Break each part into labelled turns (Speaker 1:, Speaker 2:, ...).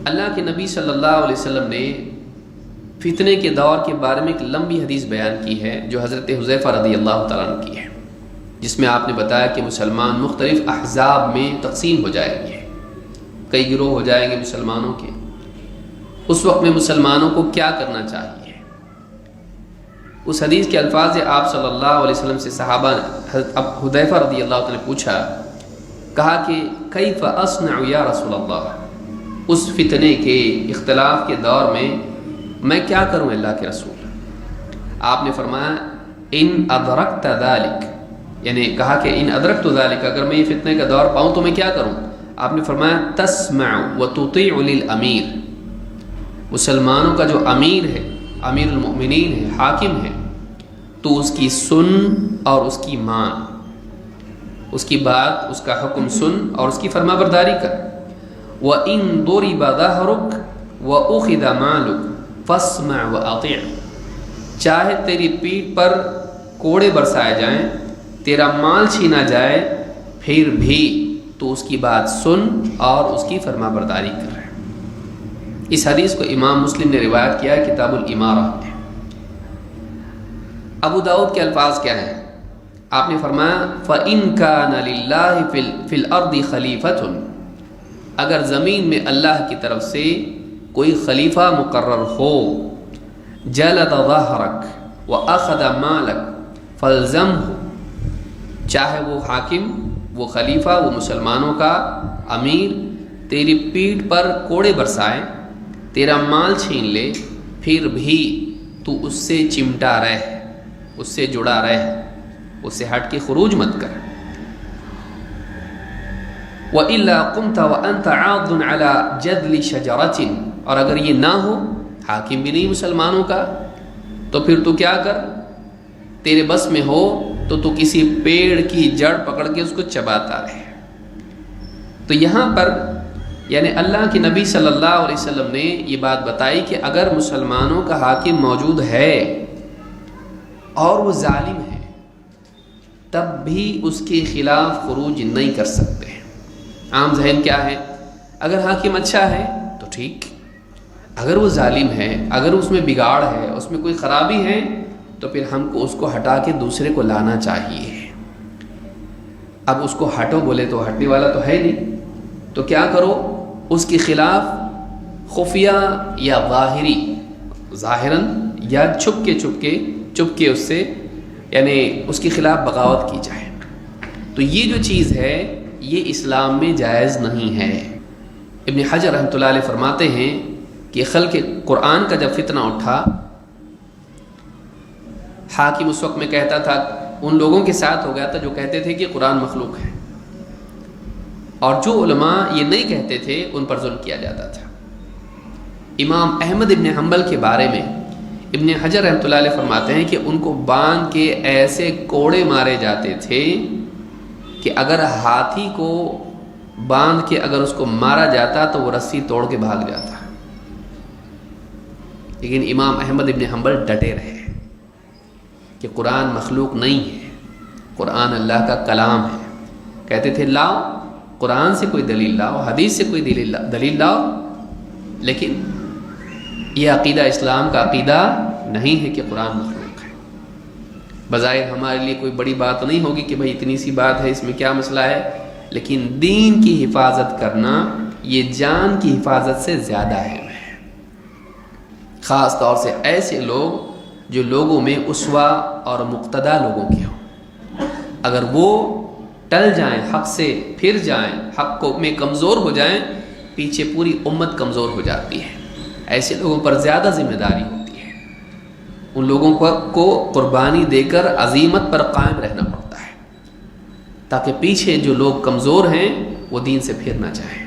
Speaker 1: اللہ کے نبی صلی اللہ علیہ وسلم نے فتنے کے دور کے بارے میں ایک لمبی حدیث بیان کی ہے جو حضرت حذیفہ رضی اللہ تعالیٰ عنہ کی ہے، جس میں آپ نے بتایا کہ مسلمان مختلف احزاب میں تقسیم ہو جائیں گے، کئی گروہ ہو جائیں گے مسلمانوں کے۔ اس وقت میں مسلمانوں کو کیا کرنا چاہیے؟ اس حدیث کے الفاظ آپ صلی اللہ علیہ وسلم سے صحابہ حضرت حذیفہ رضی اللہ تعالیٰ نے پوچھا، کہا کہ کیف اصنع یا رسول اللہ، اس فتنے کے اختلاف کے دور میں کیا کروں اللہ کے رسول؟ آپ نے فرمایا ان ادرکت ذلک، یعنی کہا کہ ان ادرکت ذلک، اگر میں یہ فتنے کا دور پاؤں تو میں کیا کروں؟ آپ نے فرمایا تسمع وتطیع للامیر، مسلمانوں کا جو امیر ہے، امیر المؤمنین ہے، حاکم ہے، تو اس کی سن اور اس کی مان، اس کی بات، اس کا حکم سن اور اس کی فرما برداری کر۔ وَإِن ضُرِبَ ظَهْرُكَ وَأُخِذَ مَالُكَ فَاسْمَعْ وَأَطِعْ، چاہے تیری پیٹھ پر کوڑے برسائے جائیں، تیرا مال چھینا جائے، پھر بھی تو اس کی بات سن اور اس کی فرما برداری کر رہے ہیں۔ اس حدیث کو امام مسلم نے روایت کیا ہے کتاب الامارہ میں۔ ابو داؤد کے الفاظ کیا ہیں؟ آپ نے فرمایا فَإِن كَانَ لِلَّهِ فِي الْأَرْضِ خَلِيفَةٌ، اگر زمین میں اللہ کی طرف سے کوئی خلیفہ مقرر ہو، جَلَدَ ظَهْرَكَ وَأَخَذَ مَالَكَ فَالْزَمْهُ، چاہے وہ حاکم، وہ خلیفہ، وہ مسلمانوں کا امیر تیری پیٹھ پر کوڑے برسائے، تیرا مال چھین لے، پھر بھی تو اس سے چمٹا رہ، اس سے جڑا رہ، اس سے ہٹ کے خروج مت کر۔ وَإِلَّا قُمْتَ وَأَنْتَ عَاضٌ عَلَى جَذْلِ شَجَرَةٍ، اور اگر یہ نہ ہو، حاکم بھی نہیں مسلمانوں کا، تو پھر تو کیا کر، تیرے بس میں ہو تو کسی پیڑ کی جڑ پکڑ کے اس کو چباتا رہے۔ تو یہاں پر یعنی اللہ کے نبی صلی اللہ علیہ وسلم نے یہ بات بتائی کہ اگر مسلمانوں کا حاکم موجود ہے اور وہ ظالم ہے، تب بھی اس کے خلاف خروج نہیں کر سکتے۔ عام ذہن کیا ہے؟ اگر حاکم اچھا ہے تو ٹھیک، اگر وہ ظالم ہے، اگر اس میں بگاڑ ہے، اس میں کوئی خرابی ہے، تو پھر ہم کو اس کو ہٹا کے دوسرے کو لانا چاہیے۔ اب اس کو ہٹو بولے تو ہٹنے والا تو ہے نہیں، تو کیا کرو، اس کے خلاف خفیہ یا ظاہری، ظاہراً یا چھپ کے اس سے یعنی اس کے خلاف بغاوت کی جائے۔ تو یہ جو چیز ہے یہ اسلام میں جائز نہیں ہے۔ ابن حجر رحمۃ اللہ علیہ فرماتے ہیں کہ خلق قرآن کا جب فتنہ اٹھا، حاکم اس وقت میں کہتا تھا، ان لوگوں کے ساتھ ہو گیا تھا جو کہتے تھے کہ قرآن مخلوق ہے، اور جو علماء یہ نہیں کہتے تھے ان پر ظلم کیا جاتا تھا۔ امام احمد ابن حنبل کے بارے میں ابن حجر رحمۃ اللہ علیہ فرماتے ہیں کہ ان کو باندھ کے ایسے کوڑے مارے جاتے تھے کہ اگر ہاتھی کو باندھ کے اگر اس کو مارا جاتا تو وہ رسی توڑ کے بھاگ جاتا، لیکن امام احمد ابن حنبل ڈٹے رہے کہ قرآن مخلوق نہیں ہے، قرآن اللہ کا کلام ہے۔ کہتے تھے لاؤ قرآن سے کوئی دلیل لاؤ، حدیث سے کوئی دلیل لاؤ، لیکن یہ عقیدہ اسلام کا عقیدہ نہیں ہے کہ قرآن مخلوق ہے۔ بظاہر ہمارے لیے کوئی بڑی بات نہیں ہوگی کہ بھائی اتنی سی بات ہے، اس میں کیا مسئلہ ہے، لیکن دین کی حفاظت کرنا یہ جان کی حفاظت سے زیادہ ہے، خاص طور سے ایسے لوگ جو لوگوں میں اسوہ اور مقتدیٰ لوگوں کے ہوں۔ اگر وہ ٹل جائیں، حق سے پھر جائیں، حق کو میں کمزور ہو جائیں، پیچھے پوری امت کمزور ہو جاتی ہے۔ ایسے لوگوں پر زیادہ ذمہ داری ہوتی ہے، ان لوگوں کو قربانی دے کر عزیمت پر قائم رہنا پڑتا ہے تاکہ پیچھے جو لوگ کمزور ہیں وہ دین سے پھر نہ جائیں،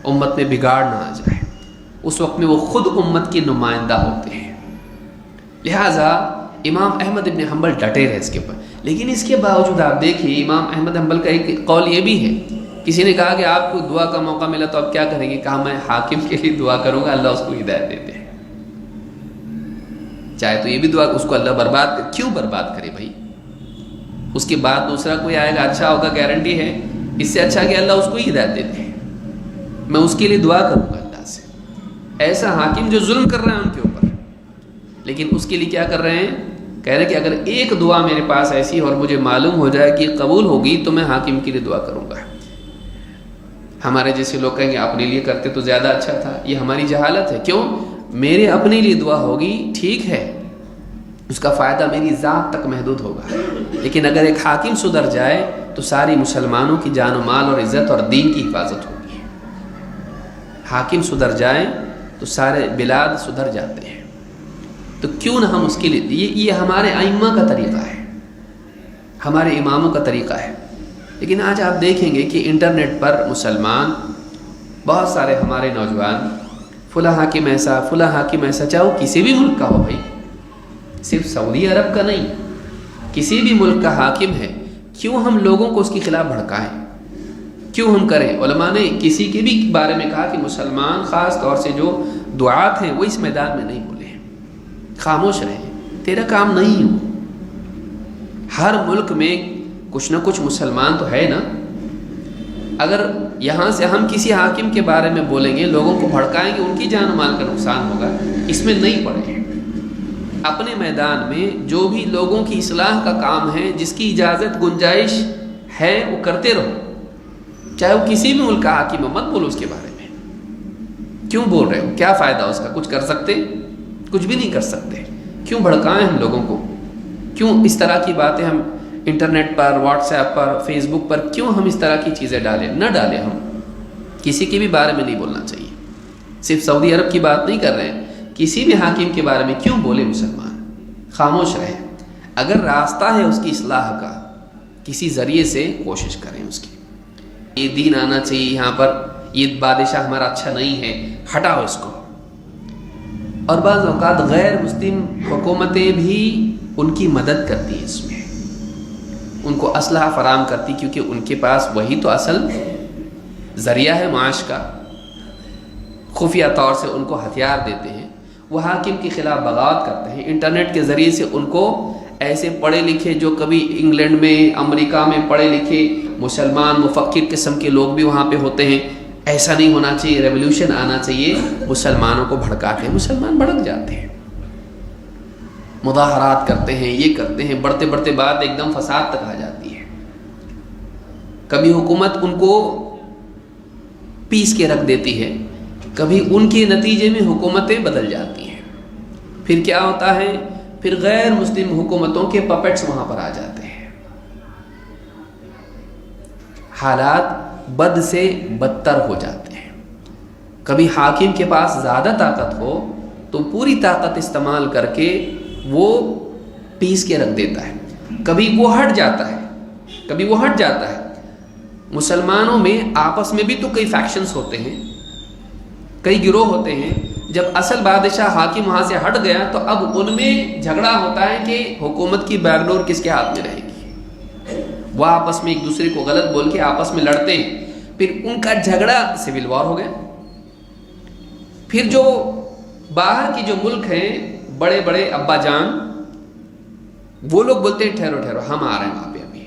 Speaker 1: امت میں بگاڑ نہ آ جائے۔ اس وقت میں وہ خود امت کے نمائندہ ہوتے ہیں۔ لہٰذا امام احمد ابن حنبل ڈٹے رہے اس کے اوپر، لیکن اس کے باوجود آپ دیکھیے امام احمد حنبل کا ایک قول یہ بھی ہے، کسی نے کہا کہ آپ کو دعا کا موقع ملا تو آپ کیا کریں گے؟ کہا میں حاکم کے لیے دعا کروں گا، اللہ اس کو ہدایت دیتے ہیں۔ چاہے تو یہ بھی دعا، اس کو اللہ برباد کیوں برباد کرے بھائی؟ اس کے بعد دوسرا کوئی آئے گا اچھا ہوگا، گارنٹی ہے، اس سے اچھا کہ اللہ اس کو ہی ہدایت دیتے ہیں۔ میں اس کے لیے دعا کروں گا اللہ سے۔ ایسا حاکم جو ظلم کر رہا ہے ان کے اوپر، لیکن اس کے لیے کیا کر رہے ہیں؟ کہہ رہے ہیں کہ اگر ایک دعا میرے پاس ایسی اور مجھے معلوم ہو جائے کہ قبول ہوگی تو میں حاکم کے لیے دعا کروں گا۔ ہمارے جیسے لوگ کہیں گے اپنے لیے کرتے تو زیادہ اچھا تھا، یہ ہماری جہالت ہے۔ کیوں؟ میرے اپنے لیے دعا ہوگی ٹھیک ہے، اس کا فائدہ میری ذات تک محدود ہوگا، لیکن اگر ایک حاکم سدھر جائے تو ساری مسلمانوں کی جان و مال اور عزت اور دین کی حفاظت ہوگی۔ حاکم سدھر جائے تو سارے بلاد سدھر جاتے ہیں، تو کیوں نہ ہم اس کے لیے، یہ ہمارے ائمہ کا طریقہ ہے، ہمارے اماموں کا طریقہ ہے۔ لیکن آج آپ دیکھیں گے کہ انٹرنیٹ پر مسلمان بہت سارے ہمارے نوجوان فلاں حاکم ایسا، فلاں حاکم ایسا، چاہے وہ کسی بھی ملک کا ہو، بھائی صرف سعودی عرب کا نہیں، کسی بھی ملک کا حاکم ہے، کیوں ہم لوگوں کو اس کے خلاف بھڑکائیں؟ کیوں ہم کریں؟ علماء نے کسی کے بھی بارے میں کہا کہ مسلمان خاص طور سے جو دعات ہیں وہ اس میدان میں نہیں بولے، خاموش رہیں، تیرا کام نہیں ہو۔ ہر ملک میں کچھ نہ کچھ مسلمان تو ہے نا، اگر یہاں سے ہم کسی حاکم کے بارے میں بولیں گے، لوگوں کو بھڑکائیں گے، ان کی جان و مال کا نقصان ہوگا، اس میں نہیں پڑے۔ اپنے میدان میں جو بھی لوگوں کی اصلاح کا کام ہے، جس کی اجازت گنجائش ہے، وہ کرتے رہو، چاہے وہ کسی بھی ملک کا حاکم ہو، مت بولو اس کے بارے میں۔ کیوں بول رہے ہو؟ کیا فائدہ اس کا؟ کچھ کر سکتے؟ کچھ بھی نہیں کر سکتے۔ کیوں بھڑکائیں ہم لوگوں کو؟ کیوں اس طرح کی باتیں ہم انٹرنیٹ پر، واٹس ایپ پر، فیس بک پر کیوں ہم اس طرح کی چیزیں ڈالیں؟ نہ ڈالیں، ہم کسی کے بھی بارے میں نہیں بولنا چاہیے۔ صرف سعودی عرب کی بات نہیں کر رہے ہیں، کسی بھی حاکم کے بارے میں کیوں بولے مسلمان؟ خاموش رہیں۔ اگر راستہ ہے اس کی اصلاح کا، کسی ذریعے سے کوشش کریں اس کی۔ یہ دین آنا چاہیے یہاں پر، یہ بادشاہ ہمارا اچھا نہیں ہے، ہٹاؤ اس کو۔ اور بعض اوقات غیر مسلم حکومتیں بھی ان کی مدد کرتی ہیں، اس میں ان کو اسلحہ فراہم کرتی، کیونکہ ان کے پاس وہی تو اصل ذریعہ ہے معاش کا۔ خفیہ طور سے ان کو ہتھیار دیتے ہیں، وہ حاکم کے خلاف بغاوت کرتے ہیں، انٹرنیٹ کے ذریعے سے ان کو ایسے پڑھے لکھے، جو کبھی انگلینڈ میں، امریکہ میں پڑھے لکھے مسلمان مفکر قسم کے لوگ بھی وہاں پہ ہوتے ہیں، ایسا نہیں ہونا چاہیے، ریولوشن آنا چاہیے، مسلمانوں کو بھڑکاتے ہیں، مسلمان بھڑک جاتے ہیں، مظاہرات کرتے ہیں، یہ کرتے ہیں، بڑھتے بڑھتے بات ایک دم فساد تک آ جاتی ہے۔ کبھی حکومت ان کو پیس کے رکھ دیتی ہے، کبھی ان کے نتیجے میں حکومتیں بدل جاتی ہیں۔ پھر کیا ہوتا ہے؟ پھر غیر مسلم حکومتوں کے پپٹس وہاں پر آ جاتے ہیں، حالات بد سے بدتر ہو جاتے ہیں۔ کبھی حاکم کے پاس زیادہ طاقت ہو تو پوری طاقت استعمال کر کے وہ پیس کے رکھ دیتا ہے، کبھی وہ ہٹ جاتا ہے۔ مسلمانوں میں آپس میں بھی تو کئی فیکشنز ہوتے ہیں، کئی گروہ ہوتے ہیں۔ جب اصل بادشاہ حاکم وہاں سے ہٹ گیا تو اب ان میں جھگڑا ہوتا ہے کہ حکومت کی بیک ڈور کس کے ہاتھ میں رہے گی، وہ آپس میں ایک دوسرے کو غلط بول کے آپس میں لڑتے ہیں، پھر ان کا جھگڑا سول وار ہو گیا۔ پھر جو باہر کی جو ملک ہیں، بڑے بڑے ابا جان، وہ لوگ بولتے ہیں ٹھہرو ٹھہرو، ہم آ رہے ہیں وہاں پہ ابھی۔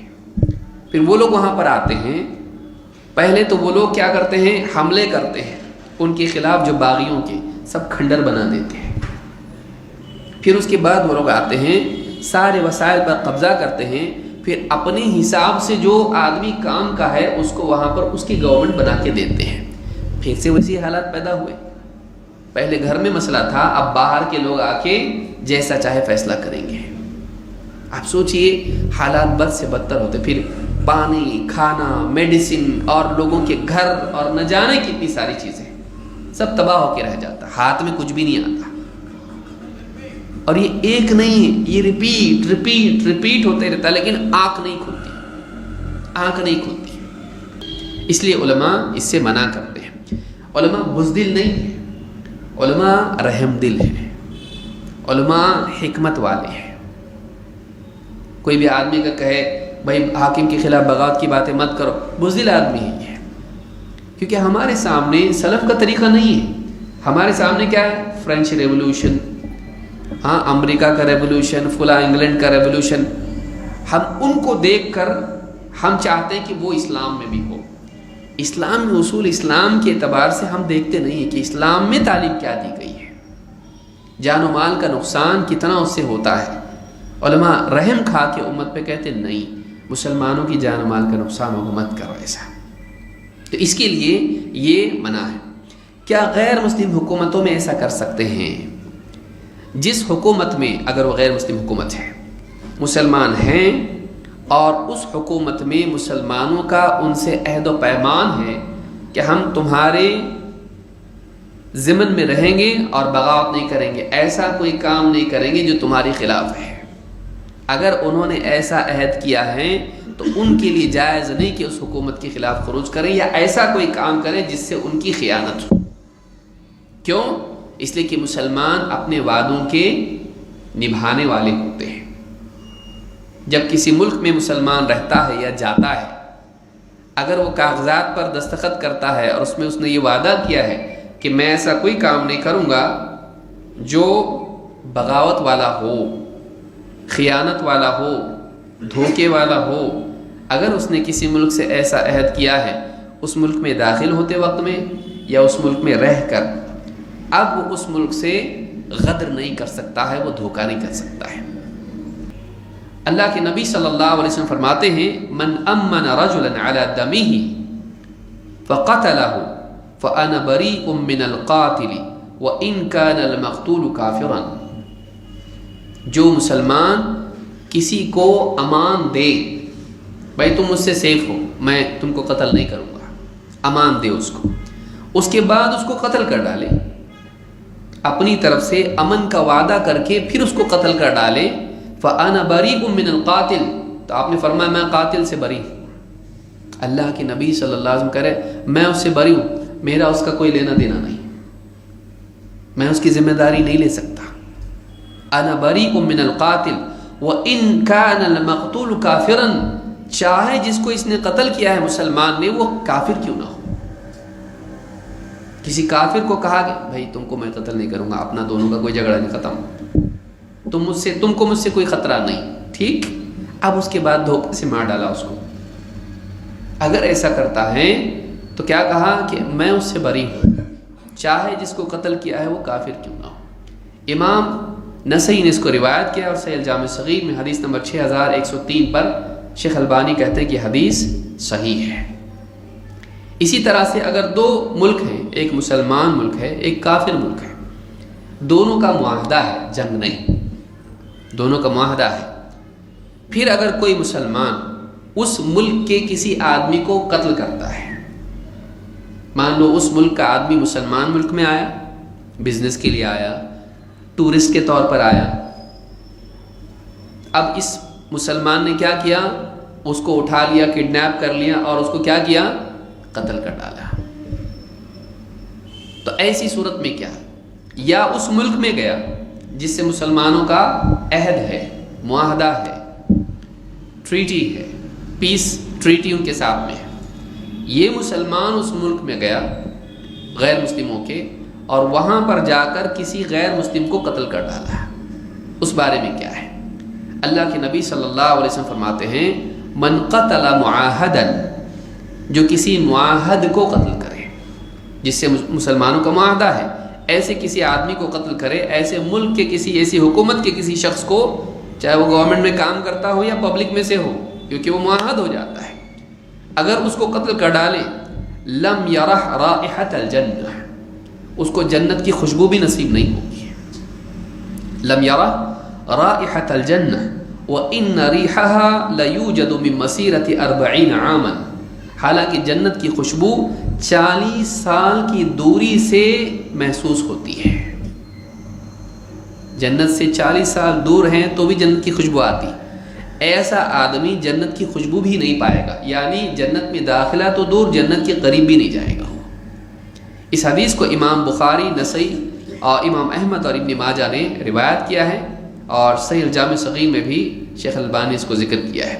Speaker 1: پھر وہ لوگ وہاں پر آتے ہیں، پہلے تو وہ لوگ کیا کرتے ہیں؟ حملے کرتے ہیں ان کے خلاف، جو باغیوں کے سب کھنڈر بنا دیتے ہیں۔ پھر اس کے بعد وہ لوگ آتے ہیں، سارے وسائل پر قبضہ کرتے ہیں، پھر اپنے حساب سے جو آدمی کام کا ہے اس کو وہاں پر اس کی گورنمنٹ بنا کے دیتے ہیں۔ پھر سے ویسے حالات پیدا ہوئے۔ پہلے گھر میں مسئلہ تھا، اب باہر کے لوگ آ کے جیسا چاہے فیصلہ کریں گے۔ آپ سوچئے حالات بد سے بدتر ہوتے، پھر پانی، کھانا، میڈیسن اور لوگوں کے گھر اور نہ جانے کتنی ساری چیزیں، سب تباہ ہو کے رہ جاتا، ہاتھ میں کچھ بھی نہیں آتا۔ اور یہ ایک نہیں ہے، یہ ریپیٹ ہوتے رہتا، لیکن آنکھ نہیں کھلتی۔ اس لیے علماء اس سے منع کرتے ہیں۔ علماء بزدل نہیں ہیں، علماء رحم دل ہیں، علماء حکمت والے ہیں۔ کوئی بھی آدمی کا کہے بھائی حاکم کے خلاف بغاوت کی باتیں مت کرو، بزدل آدمی ہے، کیونکہ ہمارے سامنے سلف کا طریقہ نہیں ہے۔ ہمارے سامنے کیا ہے؟ فرینچ ریولوشن، ہاں امریکہ کا ریولوشن، فلاں انگلینڈ کا ریولوشن، ہم ان کو دیکھ کر ہم چاہتے ہیں کہ وہ اسلام میں بھی ہو، اسلامی اصول اسلام کے اعتبار سے ہم دیکھتے نہیں ہیں کہ اسلام میں تعلیم کیا دی گئی ہے، جان و مال کا نقصان کتنا اس سے ہوتا ہے۔ علماء رحم کھا کے امت پہ کہتے نہیں مسلمانوں کی جان و مال کا نقصان ہوگا، مت کرو ایسا۔ تو اس کے لیے یہ منع ہے۔ کیا غیر مسلم حکومتوں میں ایسا کر سکتے ہیں؟ جس حکومت میں اگر وہ غیر مسلم حکومت ہے، مسلمان ہیں اور اس حکومت میں مسلمانوں کا ان سے عہد و پیمان ہے کہ ہم تمہارے ضمن میں رہیں گے اور بغاوت نہیں کریں گے، ایسا کوئی کام نہیں کریں گے جو تمہارے خلاف ہے، اگر انہوں نے ایسا عہد کیا ہے تو ان کے لیے جائز نہیں کہ اس حکومت کے خلاف خروج کریں یا ایسا کوئی کام کریں جس سے ان کی خیانت ہو۔ کیوں؟ اس لیے کہ مسلمان اپنے وعدوں کے نبھانے والے ہوتے ہیں۔ جب کسی ملک میں مسلمان رہتا ہے یا جاتا ہے، اگر وہ کاغذات پر دستخط کرتا ہے اور اس میں اس نے یہ وعدہ کیا ہے کہ میں ایسا کوئی کام نہیں کروں گا جو بغاوت والا ہو، خیانت والا ہو، دھوکے والا ہو، اگر اس نے کسی ملک سے ایسا عہد کیا ہے، اس ملک میں داخل ہوتے وقت میں یا اس ملک میں رہ کر، اب وہ اس ملک سے غدر نہیں کر سکتا ہے، وہ دھوکہ نہیں کر سکتا ہے۔ اللہ کے نبی صلی اللہ علیہ وسلم فرماتے ہیں من امن رجلا علی دمہ فقتلہ فانا بریء من القاتل وان کان المقتول کافرا۔ جو مسلمان کسی کو امان دے، بھائی تم مجھ سے سیف ہو، میں تم کو قتل نہیں کروں گا، امان دے اس کو، اس کے بعد اس کو قتل کر ڈالے، اپنی طرف سے امن کا وعدہ کر کے پھر اس کو قتل کر ڈالے، فَأَنَا بَرِيءٌ مِّنَ الْقَاتِلِ، تو آپ نے فرمایا میں قاتل سے بری ہوں۔ اللہ کے نبی صلی اللہ علیہ وسلم کہہ رہے میں اس سے بری ہوں، میرا اس کا کوئی لینا دینا نہیں، میں اس کی ذمہ داری نہیں لے سکتا۔ انا بریء من القاتل وان کان المقتول کافرا، چاہے جس کو اس نے قتل کیا ہے مسلمان نے وہ کافر کیوں نہ ہو۔ کسی کافر کو کہا کہ بھائی تم کو میں قتل نہیں کروں گا، اپنا دونوں کا کوئی جھگڑا نہیں، ختم، تم کو مجھ سے کوئی خطرہ نہیں، ٹھیک، اب اس کے بعد دھوکے سے مار ڈالا اس کو۔ اگر ایسا کرتا ہے تو کیا کہا کہ میں اس سے بری ہوں، چاہے جس کو قتل کیا ہے وہ کافر کیوں نہ ہو۔ امام نسائی نے اس کو روایت کیا اور صحیح الجامع صغیر میں حدیث نمبر 6103 پر شیخ البانی کہتے ہیں کہ حدیث صحیح ہے۔ اسی طرح سے اگر دو ملک ہیں، ایک مسلمان ملک ہے ایک کافر ملک ہے، دونوں کا معاہدہ ہے، جنگ نہیں، دونوں کا معاہدہ ہے، پھر اگر کوئی مسلمان اس ملک کے کسی آدمی کو قتل کرتا ہے، مان لو اس ملک کا آدمی مسلمان ملک میں آیا، بزنس کے لیے آیا، ٹورسٹ کے طور پر آیا، اب اس مسلمان نے کیا کیا، اس کو اٹھا لیا، کڈنیپ کر لیا اور اس کو کیا کیا، قتل کر ڈالا، تو ایسی صورت میں کیا، یا اس ملک میں گیا جس سے مسلمانوں کا عہد ہے، معاہدہ ہے، ٹریٹی ہے، پیس ٹریٹی ان کے ساتھ میں ہے، یہ مسلمان اس ملک میں گیا غیر مسلموں کے اور وہاں پر جا کر کسی غیر مسلم کو قتل کر ڈالا، اس بارے میں کیا ہے؟ اللہ کے نبی صلی اللہ علیہ وسلم فرماتے ہیں من قتل معاہدا، جو کسی معاہد کو قتل کرے، جس سے مسلمانوں کا معاہدہ ہے، ایسے کسی آدمی کو قتل کرے، ایسے ملک کے کسی ایسی حکومت کے کسی شخص کو، چاہے وہ گورنمنٹ میں کام کرتا ہو یا پبلک میں سے ہو، کیونکہ وہ معاہد ہو جاتا ہے، اگر اس کو قتل کر ڈالے لم یرح رائحۃ الجنہ، اس کو جنت کی خوشبو بھی نصیب نہیں ہوگی، لم یرح رائحۃ الجنہ وان ریحها لیوجد من مسیرۃ 40 عاما، حالانکہ جنت کی خوشبو 40 سال کی دوری سے محسوس ہوتی ہے، جنت سے 40 سال دور ہیں تو بھی جنت کی خوشبو آتی، ایسا آدمی جنت کی خوشبو بھی نہیں پائے گا، یعنی جنت میں داخلہ تو دور، جنت کے قریب بھی نہیں جائے گا۔ اس حدیث کو امام بخاری، نسائی اور امام احمد اور ابن ماجہ نے روایت کیا ہے اور صحیح الجامع صغیر میں بھی شیخ البانی اس کو ذکر کیا ہے۔